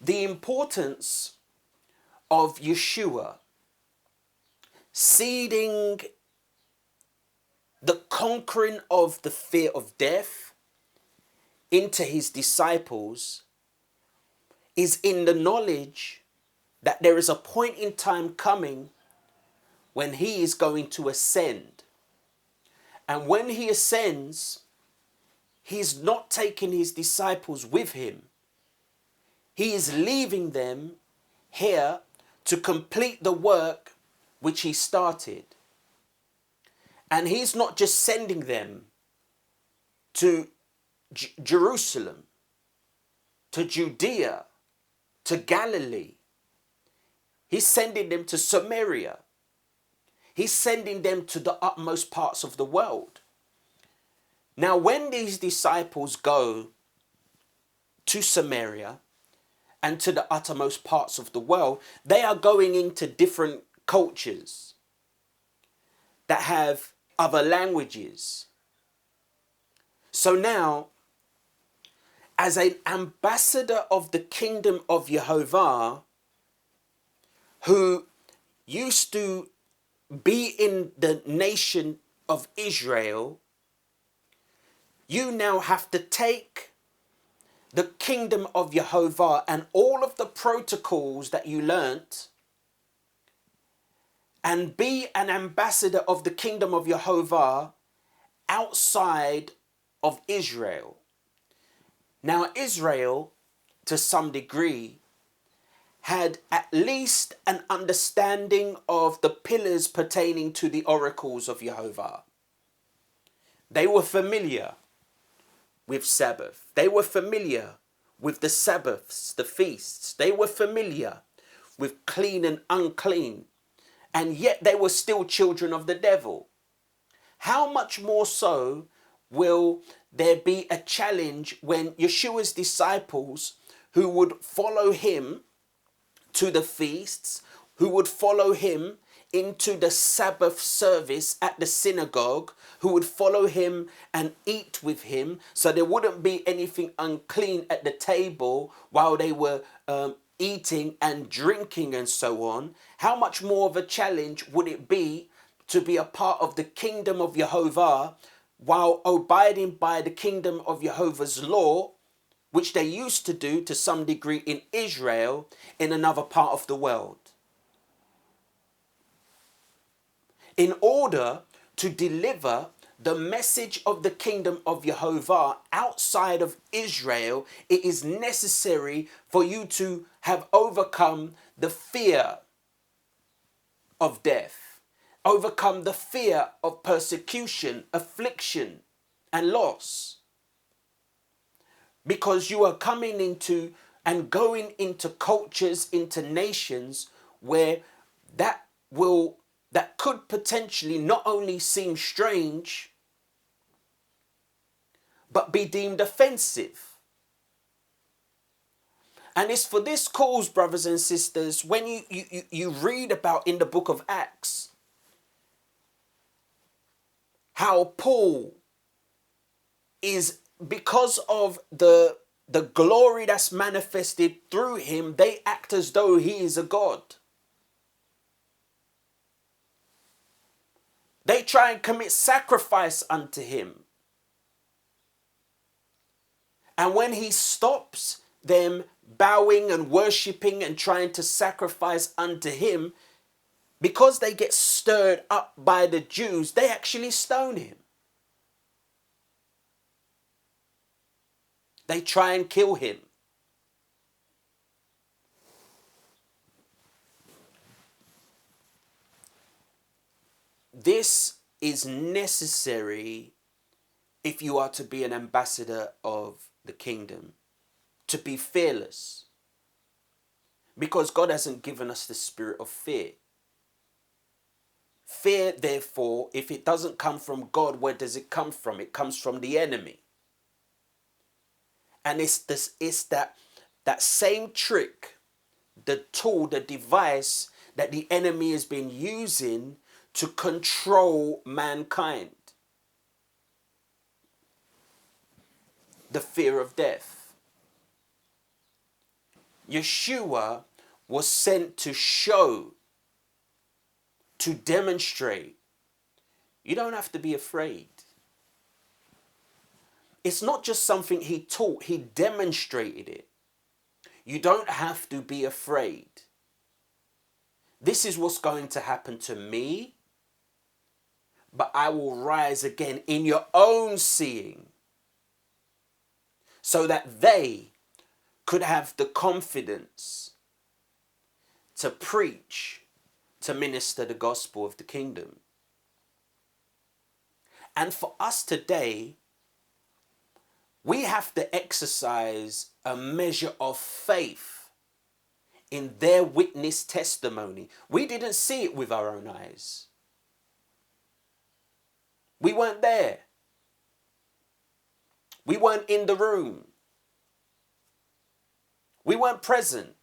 the importance of Yeshua seeding the conquering of the fear of death into his disciples is in the knowledge that there is a point in time coming when he is going to ascend. And when he ascends, he's not taking his disciples with him. He is leaving them here to complete the work which he started. And he's not just sending them to Jerusalem, to Judea, to Galilee. He's sending them to Samaria. He's sending them to the utmost parts of the world. Now, when these disciples go to Samaria and to the uttermost parts of the world, they are going into different cultures that have other languages. So now, as an ambassador of the kingdom of Jehovah, who used to be in the nation of Israel, you now have to take the kingdom of Jehovah and all of the protocols that you learnt and be an ambassador of the kingdom of Jehovah outside of Israel. Now, Israel, to some degree, had at least an understanding of the pillars pertaining to the oracles of Jehovah. They were familiar with Sabbath. They were familiar with the Sabbaths, the feasts. They were familiar with clean and unclean. And yet they were still children of the devil. How much more so will there be a challenge when Yeshua's disciples, who would follow him to the feasts, who would follow him into the Sabbath service at the synagogue, who would follow him and eat with him, so there wouldn't be anything unclean at the table while they were eating and drinking and so on. How much more of a challenge would it be to be a part of the kingdom of Jehovah while abiding by the kingdom of Jehovah's law, which they used to do to some degree in Israel, in another part of the world? In order to deliver the message of the kingdom of Jehovah outside of Israel, it is necessary for you to have overcome the fear of death, overcome the fear of persecution, affliction, and loss. Because you are coming into and going into cultures, into nations where that could potentially not only seem strange, but be deemed offensive. And it's for this cause, brothers and sisters, when you read about in the book of Acts, how Paul is, because of the glory that's manifested through him, they act as though he is a god. They try and commit sacrifice unto him. And when he stops them bowing and worshipping and trying to sacrifice unto him, because they get stirred up by the Jews, they actually stone him. They try and kill him. This is necessary if you are to be an ambassador of the kingdom, to be fearless. Because God hasn't given us the spirit of fear. Fear, therefore, if it doesn't come from God, where does it come from? It comes from the enemy. And it's that same trick, the tool, the device that the enemy has been using to control mankind. The fear of death. Yeshua was sent to show, to demonstrate. You don't have to be afraid. It's not just something he taught, he demonstrated it. You don't have to be afraid. This is what's going to happen to me, but I will rise again in your own seeing, so that they could have the confidence to preach, to minister the gospel of the kingdom. And for us today, we have to exercise a measure of faith in their witness testimony. We didn't see it with our own eyes. We weren't there. We weren't in the room. We weren't present.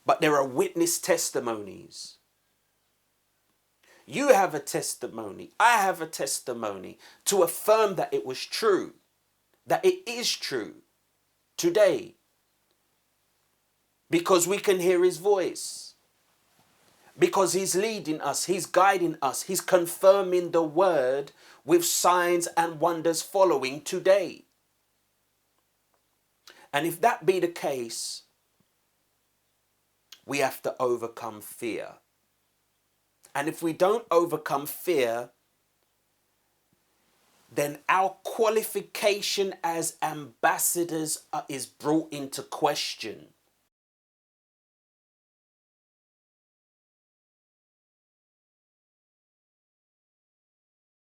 But there are witness testimonies. You have a testimony. I have a testimony to affirm that it was true, that it is true today. Because we can hear his voice. Because he's leading us, he's guiding us, he's confirming the word with signs and wonders following today. And if that be the case, we have to overcome fear. And if we don't overcome fear, then our qualification as ambassadors is brought into question.